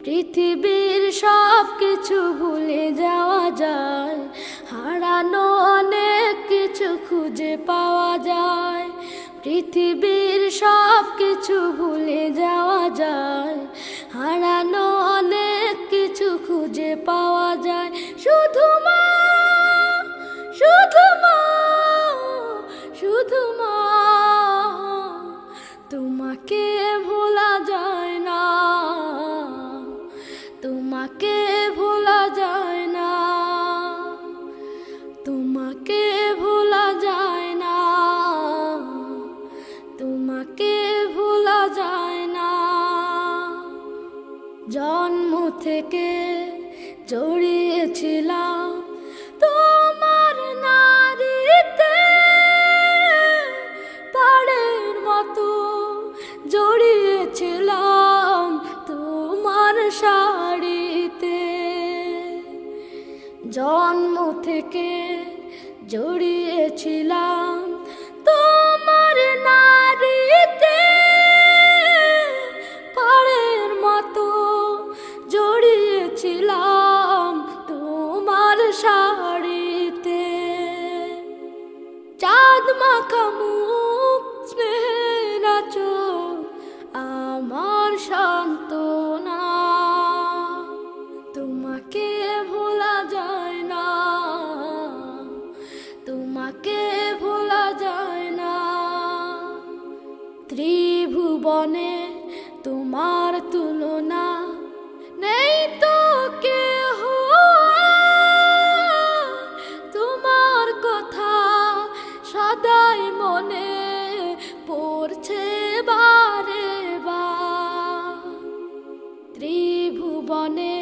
পৃথিবীর সব কিছু ভুলে যাওয়া যায়, হারানো অনেক কিছু খুঁজে পাওয়া যায়। পৃথিবীর সব কিছু ভুলে যাওয়া যায়, হারানো অনেক কিছু খুঁজে পাওয়া যায়। শুধু মা, শুধু মা, শুধু মা, তোমাকে ভোলা যায় না, তোমাকে ভোলা যায় না, তোমাকে ভোলা যায় না, তোমাকে ভোলা যায় না। জন্ম থেকে জড়িয়েছিলাম তোমার নারীতে, পাড়ের মতো জড়িয়েছিলাম তোমার শাড়িতে। জন্ম থেকে জড়িয়েছিলাম তোমার নারীতে, পাড়ের মতো জড়িয়েছিলাম তোমার শাড়িতে। চাঁদ মাখা মুখ, স্নেহের আঁচল আমার সান্ত্বনা, তোমাকে ভোলা যায় না, তোমাকে ভোলা যায় না। ত্রিভুবনে তোমার তুলনা নেই তো কেহ, তোমার কথা সদাই মনে পড়ছে বারে বার। ত্রিভুবনে